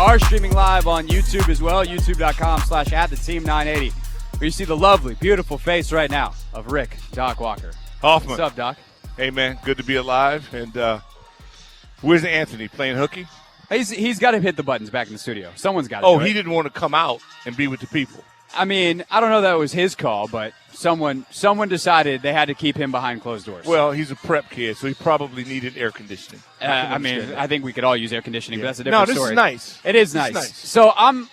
are streaming live on YouTube as well, youtube.com/@theteam980, where you see the lovely, beautiful face right now of Rick Doc Walker. Hoffman. What's up, Doc? Hey, man, good to be alive. And where's Anthony, playing hooky? He's got to hit the buttons back in the studio. Someone's got to Oh, do it. he didn't want to come out and be with the people. I mean, I don't know that it was his call, but someone decided they had to keep him behind closed doors. Well, he's a prep kid, so he probably needed air conditioning. I think we could all use air conditioning, but that's a different story. No, this is nice. It is nice. So I'm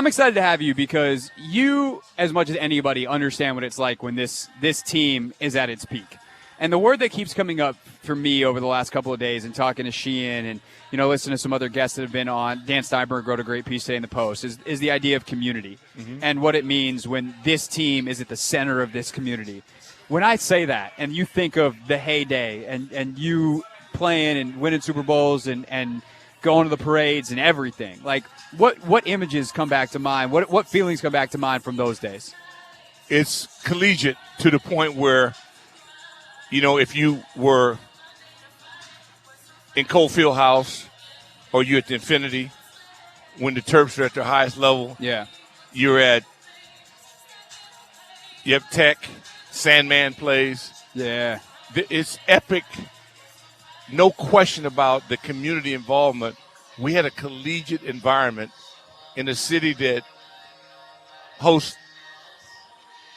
excited to have you because you, as much as anybody, understand what it's like when this team is at its peak. And the word that keeps coming up for me over the last couple of days and talking to Sheehan and, listening to some other guests that have been on, Dan Snyder wrote a great piece today in the Post, is the idea of community and what it means when this team is at the center of this community. When I say that and you think of the heyday and you playing and winning Super Bowls and going to the parades and everything, like what images come back to mind? What feelings come back to mind from those days? It's collegiate to the point where, if you were in Cole Fieldhouse or you're at the Infinity when the Terps are at their highest level, you have Tech, Sandman plays. Yeah. It's epic. No question about the community involvement. We had a collegiate environment in a city that hosts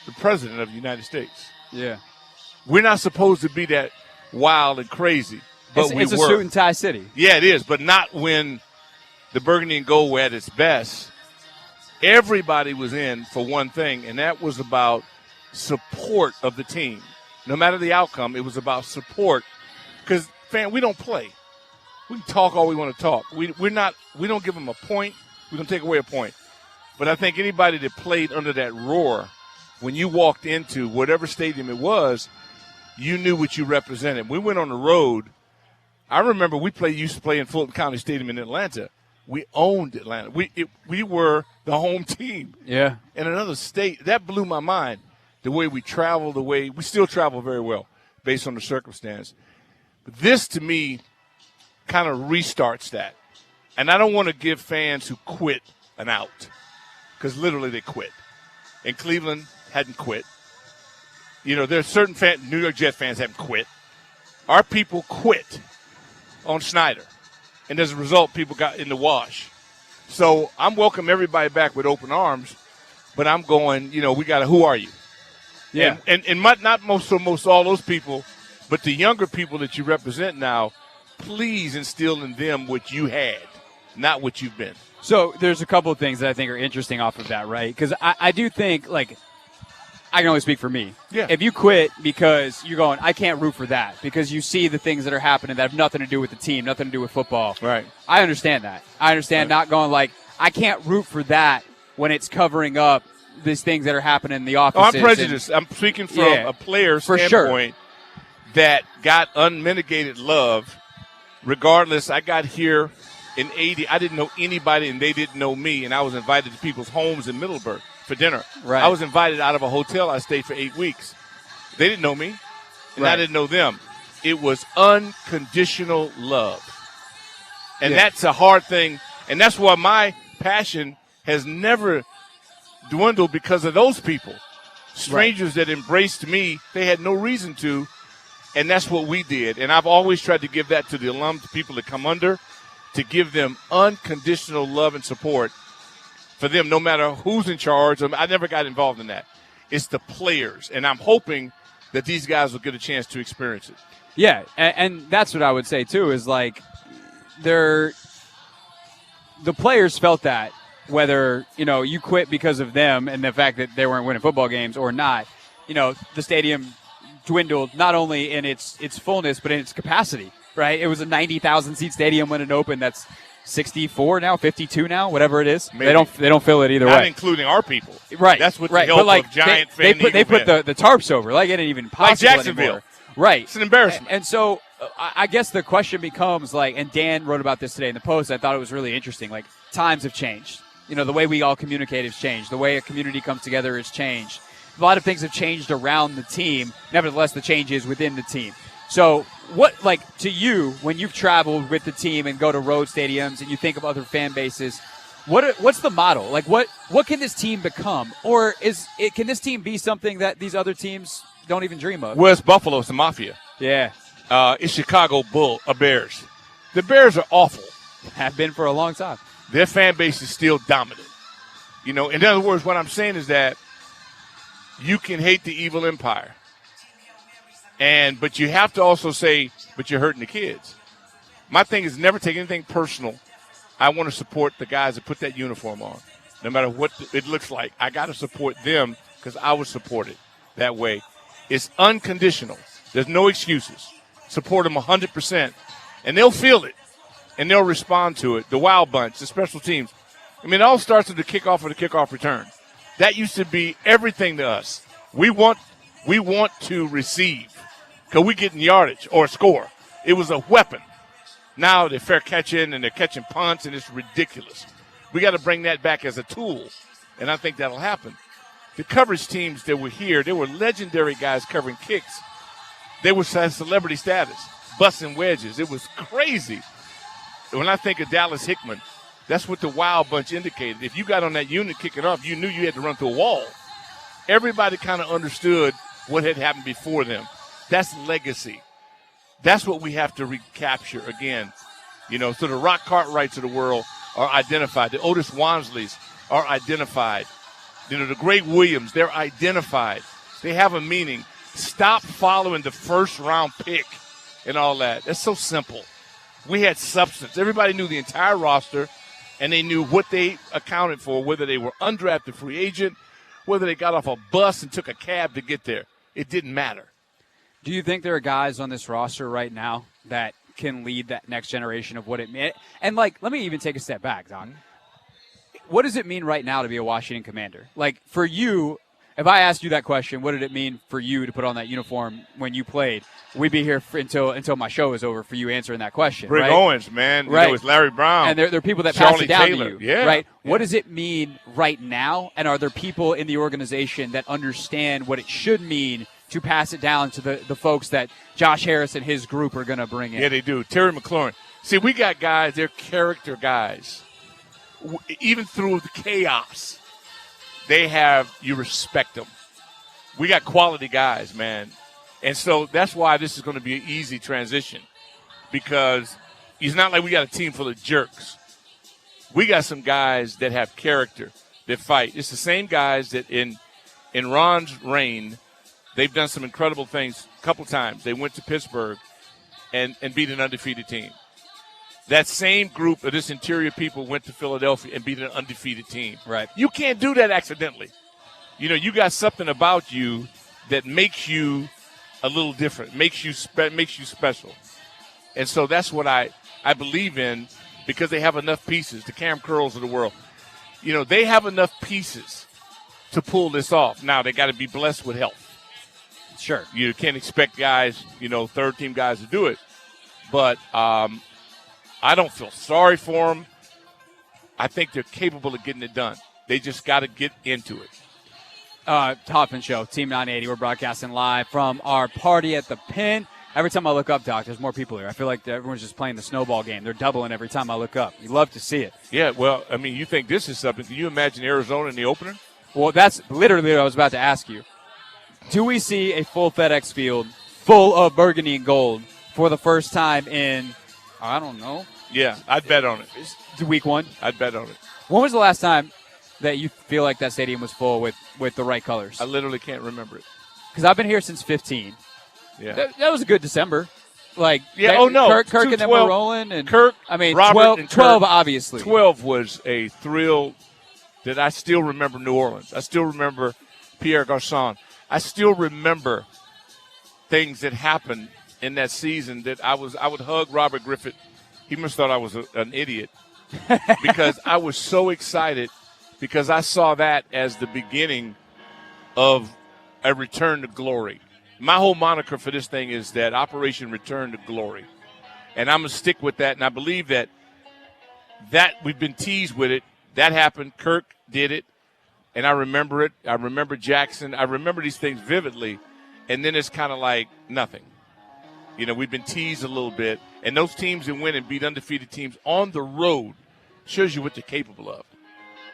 the President of the United States. Yeah. We're not supposed to be that wild and crazy, but it's a suit and tie city. Yeah, it is, but not when the burgundy and gold were at its best. Everybody was in for one thing, and that was about support of the team. No matter the outcome, it was about support. Because, we don't play. We can talk all we want to talk. We don't give them a point. We don't take away a point. But I think anybody that played under that roar, when you walked into whatever stadium it was, you knew what you represented. We went on the road. I remember used to play in Fulton County Stadium in Atlanta. We owned Atlanta. We were the home team. Yeah. In another state. That blew my mind. The way we travel, we still travel very well based on the circumstance. But this, to me, kind of restarts that. And I don't want to give fans who quit an out because literally they quit. And Cleveland hadn't quit. There's certain New York Jet fans haven't quit. Our people quit on Snyder. And as a result, people got in the wash. So I'm welcoming everybody back with open arms, but I'm going, we got to, who are you? Yeah. And not most all those people, but the younger people that you represent now, please instill in them what you had, not what you've been. So there's a couple of things that I think are interesting off of that, right? Because I do think, I can only speak for me. Yeah. If you quit because you're going, I can't root for that because you see the things that are happening that have nothing to do with the team, nothing to do with football. Right. I understand that. I understand not going I can't root for that when it's covering up these things that are happening in the offices. I'm prejudiced. I'm speaking from a player's standpoint that got unmitigated love. Regardless, I got here in 80. I didn't know anybody and they didn't know me, and I was invited to people's homes in Middleburg for dinner. Right. I was invited out of a hotel I stayed for 8 weeks. They didn't know me, and I didn't know them. It was unconditional love. And that's a hard thing, and that's why my passion has never dwindled because of those people. Strangers that embraced me, they had no reason to, and that's what we did. And I've always tried to give that to the alums, the people that come under, to give them unconditional love and support for them, no matter who's in charge. I never got involved in that. It's the players, and I'm hoping that these guys will get a chance to experience it. Yeah, and that's what I would say, too, is the players felt that, whether, you quit because of them and the fact that they weren't winning football games or not, the stadium dwindled not only in its fullness but in its capacity, right? It was a 90,000-seat stadium when it opened. That's 64 now, 52 now, whatever it is. Maybe. They don't fill it either way. Not including our people. Right. That's what the help of Giant fan. They put the tarps over. It ain't even possible like Jacksonville. Anymore. Right. It's an embarrassment. And so I guess the question becomes, and Dan wrote about this today in the Post. I thought it was really interesting. Times have changed. The way we all communicate has changed. The way a community comes together has changed. A lot of things have changed around the team. Nevertheless, the change is within the team. So what, to you, when you've traveled with the team and go to road stadiums and you think of other fan bases, What's the model? Like, what can this team become? Or can this team be something that these other teams don't even dream of? Well, it's Buffalo. It's the Mafia. Yeah. It's Chicago Bears. The Bears are awful. Have been for a long time. Their fan base is still dominant. In other words, what I'm saying is that you can hate the evil empire. But you have to also say, but you're hurting the kids. My thing is never take anything personal. I want to support the guys that put that uniform on. No matter what it looks like, I got to support them because I was supported that way. It's unconditional. There's no excuses. Support them 100%. And they'll feel it. And they'll respond to it. The Wild Bunch, the special teams. I mean, it all starts with the kickoff or the kickoff return. That used to be everything to us. We want to receive because we're getting yardage or score. It was a weapon. Now they're fair catching and they're catching punts, and it's ridiculous. We got to bring that back as a tool, and I think that'll happen. The coverage teams that were here, they were legendary guys covering kicks. They were celebrity status, busting wedges. It was crazy. When I think of Dallas Hickman, that's what the Wild Bunch indicated. If you got on that unit kicking off, you knew you had to run through a wall. Everybody kind of understood what had happened before them. That's legacy. That's what we have to recapture again. So the Rock Cartwrights of the world are identified. The Otis Wansleys are identified. The Greg Williams, they're identified. They have a meaning. Stop following the first-round pick and all that. That's so simple. We had substance. Everybody knew the entire roster, and they knew what they accounted for, whether they were undrafted free agent, whether they got off a bus and took a cab to get there. It didn't matter. Do you think there are guys on this roster right now that can lead that next generation of what it meant? And, let me even take a step back, Don. What does it mean right now to be a Washington Commander? For you, if I asked you that question, what did it mean for you to put on that uniform when you played? We'd be here until my show is over for you answering that question. Rick right? Owens, man. Right. It's Larry Brown. And there are people that Charlie pass it down Taylor. to you. Yeah. Right? Yeah. What does it mean right now? And are there people in the organization that understand what it should mean to pass it down to the folks that Josh Harris and his group are going to bring in? Yeah, they do. Terry McLaurin. See, we got guys, they're character guys. Even through the chaos, you respect them. We got quality guys, man. And so that's why this is going to be an easy transition, because it's not like we got a team full of jerks. We got some guys that have character, that fight. It's the same guys that in Ron's reign, they've done some incredible things a couple times. They went to Pittsburgh and beat an undefeated team. That same group of this interior people went to Philadelphia and beat an undefeated team. Right. You can't do that accidentally. You got something about you that makes you a little different, makes you special. And so that's what I believe in, because they have enough pieces, the Cam Curls of the world. They have enough pieces to pull this off. Now, they got to be blessed with health. Sure. You can't expect guys, third-team guys to do it. But I don't feel sorry for them. I think they're capable of getting it done. They just got to get into it. Hoffman Show, Team 980. We're broadcasting live from our party at the Pin. Every time I look up, Doc, there's more people here. I feel like everyone's just playing the snowball game. They're doubling every time I look up. You love to see it. Yeah, well, I mean, you think this is something. Can you imagine Arizona in the opener? Well, that's literally what I was about to ask you. Do we see a full FedEx Field full of burgundy and gold for the first time in, I don't know. Yeah, I'd bet on it. It's week one? I'd bet on it. When was the last time that you feel like that stadium was full with the right colors? I literally can't remember it. Because I've been here since 15. Yeah. That was a good December. Kirk and them were rolling. And Kirk, I mean, Robert 12 obviously. 12 was a thrill that I still remember New Orleans. I still remember Pierre Garçon. I still remember things that happened in that season that I would hug Robert Griffith. He must have thought I was an idiot because I was so excited because I saw that as the beginning of a return to glory. My whole moniker for this thing is that Operation Return to Glory. And I'm going to stick with that, and I believe that we've been teased with it. That happened. Kirk did it, and I remember it. I remember Jackson. I remember these things vividly, and then it's kind of like nothing. We've been teased a little bit, and those teams that win and beat undefeated teams on the road shows you what they're capable of.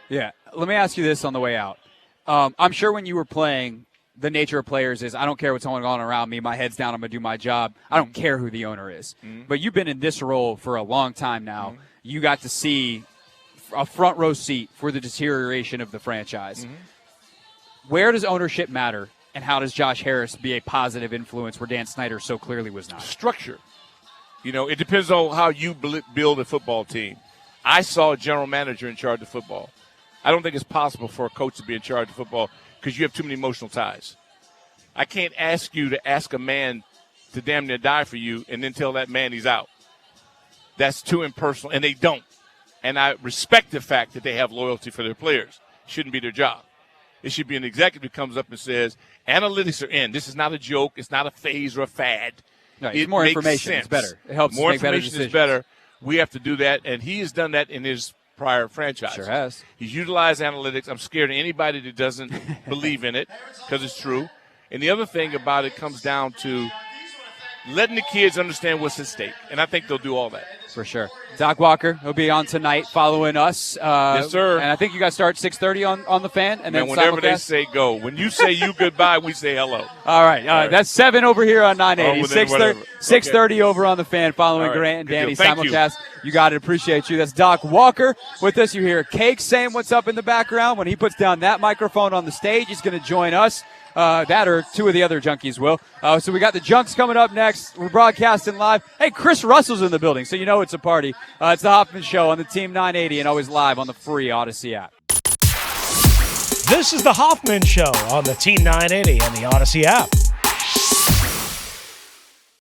Yeah. Let me ask you this on the way out. I'm sure when you were playing, the nature of players is I don't care what's going on around me. My head's down. I'm going to do my job. I don't care who the owner is. Mm-hmm. But you've been in this role for a long time now. Mm-hmm. You got to see a front row seat for the deterioration of the franchise. Mm-hmm. Where does ownership matter, and how does Josh Harris be a positive influence where Dan Snyder so clearly was not? Structure. It depends on how you build a football team. I saw a general manager in charge of football. I don't think it's possible for a coach to be in charge of football because you have too many emotional ties. I can't ask you to ask a man to damn near die for you and then tell that man he's out. That's too impersonal, and they don't. And I respect the fact that they have loyalty for their players. Shouldn't be their job. It should be an executive who comes up and says, analytics are in. This is not a joke. It's not a phase or a fad. No, it's more information. Sense. It's better. It helps more make better information decisions. is better. We have to do that, and he has done that in his prior franchise. Sure has. He's utilized analytics. I'm scared of anybody that doesn't believe in it because it's true. And the other thing about it comes down to letting the kids understand what's at stake, and I think they'll do all that. For sure. Doc Walker will be on tonight following us. Yes, sir. And I think you guys start 6:30 on the fan. And then whenever they simulcast. say go. When you say you goodbye, we say hello. All right. That's 7 over here on 980. 6:30 over on the fan following Grant and Danny simulcast. You got it. Appreciate you. That's Doc Walker with us. You hear Cake saying what's up in the background. When he puts down that microphone on the stage, he's going to join us. That or two of the other junkies will. So we got the Junks coming up next. We're broadcasting live. Hey, Chris Russell's in the building, so you know it's a party. It's the Hoffman Show on the Team 980 and always live on the free Odyssey app. This is the Hoffman Show on the Team 980 and the Odyssey app.